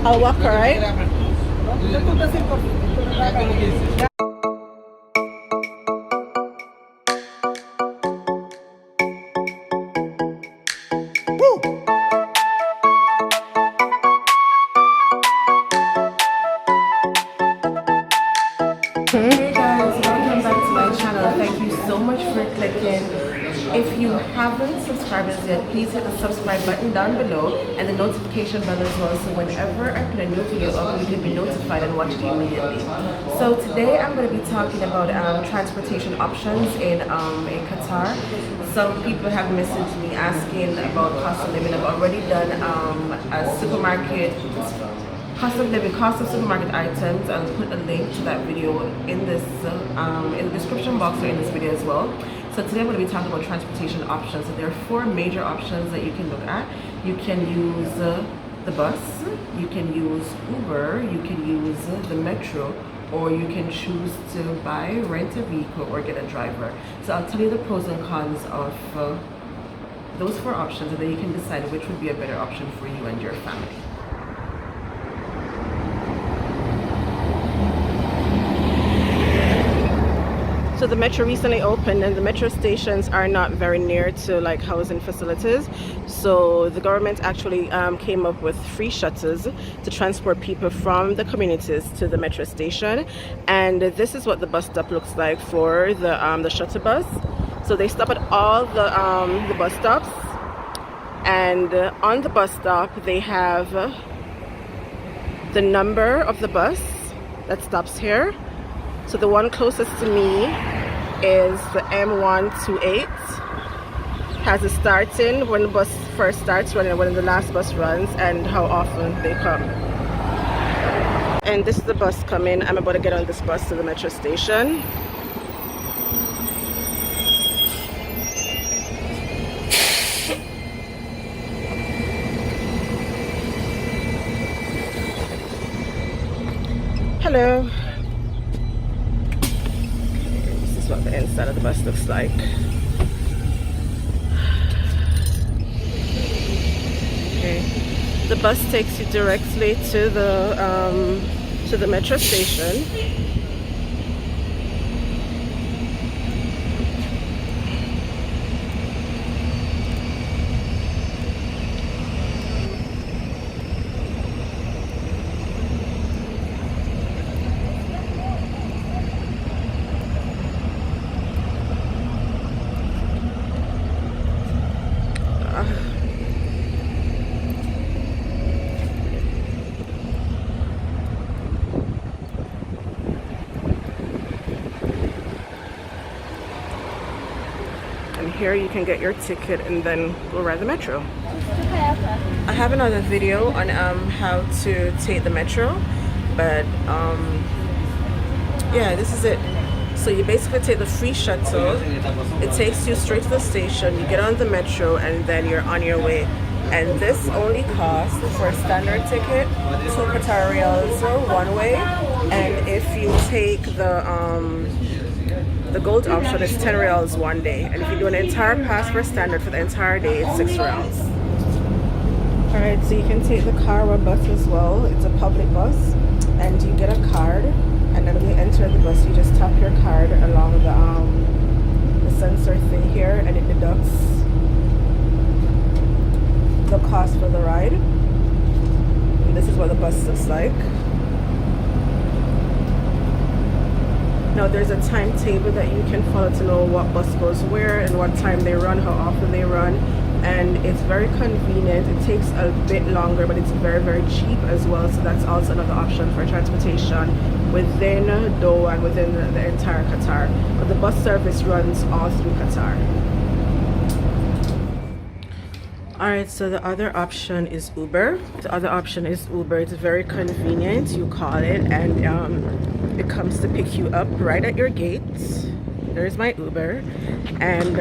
I'll walk, alright? Hey guys, welcome back to my channel. Thank you so much for clicking. If you haven't subscribed as yet, please hit the subscribe button down below and the notification bell as well, so whenever I put a new video up, you can be notified and watch it immediately. So today I'm going to be talking about transportation options in Qatar. Some people have messaged me asking about cost of living. I've already done a supermarket cost of supermarket items. I'll put a link to that video in this in the description box or in this video as well. So today I'm going to be talking about transportation options. So there are four major options that you can look at. You can use the bus, you can use Uber, you can use the metro, or you can choose to rent a vehicle or get a driver. So I'll tell you the pros and cons of those four options, and then you can decide which would be a better option for you and your family. So the metro recently opened, and the metro stations are not very near to like housing facilities. So the government actually came up with free shuttles to transport people from the communities to the metro station. And this is what the bus stop looks like for the shuttle bus. So they stop at all the bus stops, and on the bus stop they have the number of the bus that stops here. So the one closest to me is the M128. Has a starting when the bus first starts running, when the last bus runs, and how often they come. And this is the bus coming. I'm about to get on this bus to the metro station. Hello. What the inside of the bus looks like. Okay, the bus takes you directly to the metro station. And here you can get your ticket and then go ride the metro. I have another video on how to take the metro, but yeah, this is it. So you basically take the free shuttle. It takes you straight to the station. You get on the metro and then you're on your way. And this only costs, for a standard ticket, 2 Qatar riyals one way. And if you take the gold option, it's 10 riyals one day. And if you do an entire pass for standard for the entire day, it's 6 riyals. Alright, so you can take the car or bus as well. It's a public bus, and you get a card, and then when you enter the bus, you just tap your card along the sensor thing here, and it deducts the cost for the ride. And this is what the bus looks like. Now there's a timetable that you can follow to know what bus goes where and what time they run, how often they run, and it's very convenient. It takes a bit longer, but it's very, very cheap as well. So that's also another option for transportation within Doha and within the entire Qatar. But the bus service runs all through Qatar. Alright, so the other option is Uber. The other option is Uber. It's very convenient. You call it and it comes to pick you up right at your gate. There's my Uber. And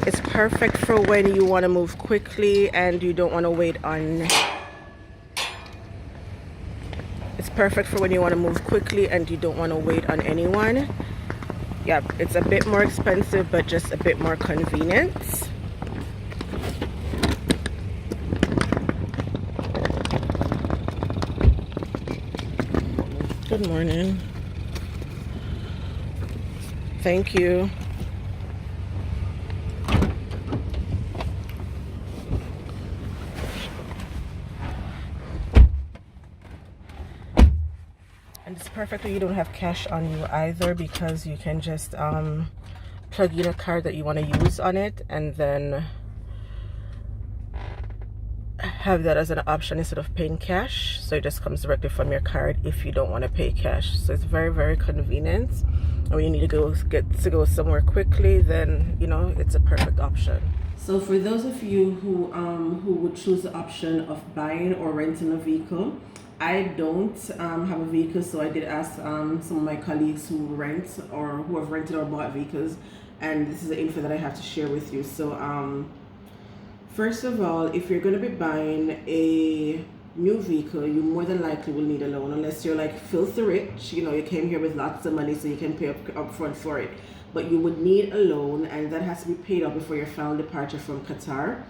it's perfect for when you want to move quickly and you don't want to wait on... It's perfect for when you want to move quickly and you don't want to wait on anyone. Yeah, it's a bit more expensive, but just a bit more convenient. Good morning. Thank you. And it's perfect that you don't have cash on you either, because you can just plug in a card that you want to use on it and then have that as an option instead of paying cash. So it just comes directly from your card if you don't want to pay cash. So it's very, very convenient. And when you need to go somewhere quickly, then you know it's a perfect option. So for those of you who would choose the option of buying or renting a vehicle, I don't have a vehicle, so I did ask some of my colleagues who rent or who have rented or bought vehicles, and this is the info that I have to share with you. So first of all, if you're going to be buying a new vehicle, you more than likely will need a loan, unless you're like filthy rich, you know, you came here with lots of money so you can pay up front for it. But you would need a loan, and that has to be paid off before your final departure from Qatar.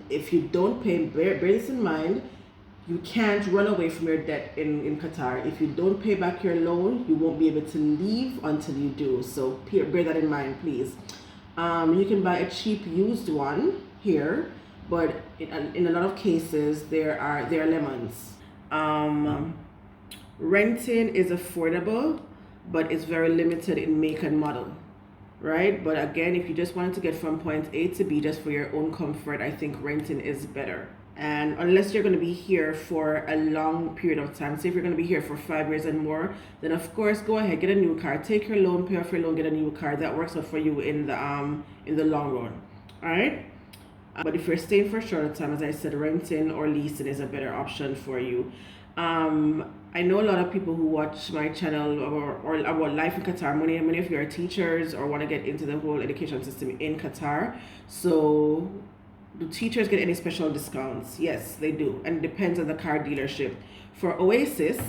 If you don't pay, bear this in mind, you can't run away from your debt in Qatar. If you don't pay back your loan, you won't be able to leave until you do. So bear that in mind, please. You can buy a cheap used one here, but in a lot of cases, there are lemons. Renting is affordable, but it's very limited in make and model, right? But again, if you just wanted to get from point A to B just for your own comfort, I think renting is better. And unless you're going to be here for a long period of time, say if you're going to be here for 5 years and more, then of course go ahead, get a new car, take your loan, pay off your loan, get a new car. That works out for you in the long run. All right. But if you're staying for a shorter time, as I said, renting or leasing is a better option for you. I know a lot of people who watch my channel or about life in Qatar. Many of you are teachers or want to get into the whole education system in Qatar. So do teachers get any special discounts? Yes, they do. And it depends on the car dealership. For Oasis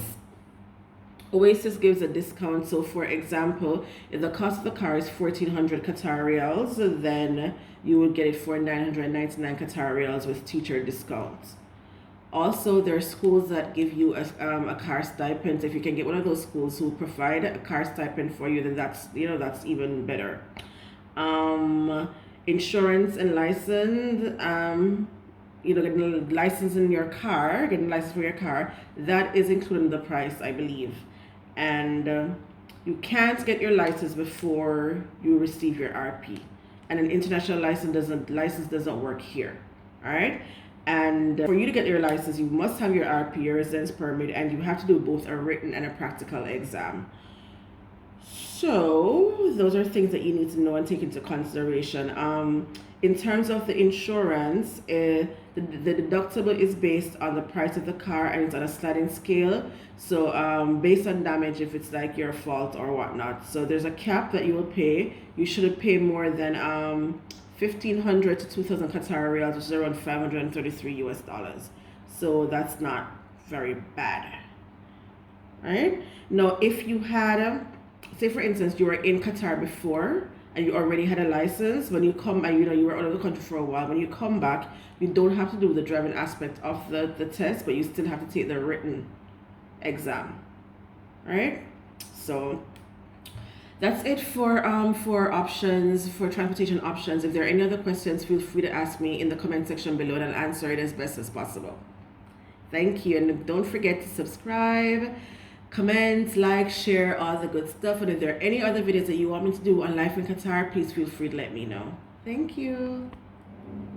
gives a discount. So for example, if the cost of the car is 1,400 Qatar riyals, then you would get it for 999 Qatar riyals with teacher discounts. Also, there are schools that give you a car stipend. If you can get one of those schools who provide a car stipend for you, then that's even better. Insurance and license, getting a license in your car, getting a license for your car, that is included in the price, I believe. And you can't get your license before you receive your RP. And an international license doesn't work here. All right. And for you to get your license, you must have your RP, your residence permit, and you have to do both a written and a practical exam. So those are things that you need to know and take into consideration. In terms of the insurance, the deductible is based on the price of the car, and it's on a sliding scale. So based on damage, if it's like your fault or whatnot. So there's a cap that you will pay. You shouldn't pay more than 1,500 to 2,000 Qatar riyals, which is around $533 US. So that's not very bad, right? Now, if you had say for instance, you were in Qatar before and you already had a license, when you come and you were out of the country for a while, when you come back, you don't have to do the driving aspect of the test, but you still have to take the written exam, right? So that's it for options, for transportation options. If there are any other questions, feel free to ask me in the comment section below, and I'll answer it as best as possible. Thank you, and don't forget to subscribe, comment, like, share, all the good stuff. And if there are any other videos that you want me to do on life in Qatar, please feel free to let me know. Thank you.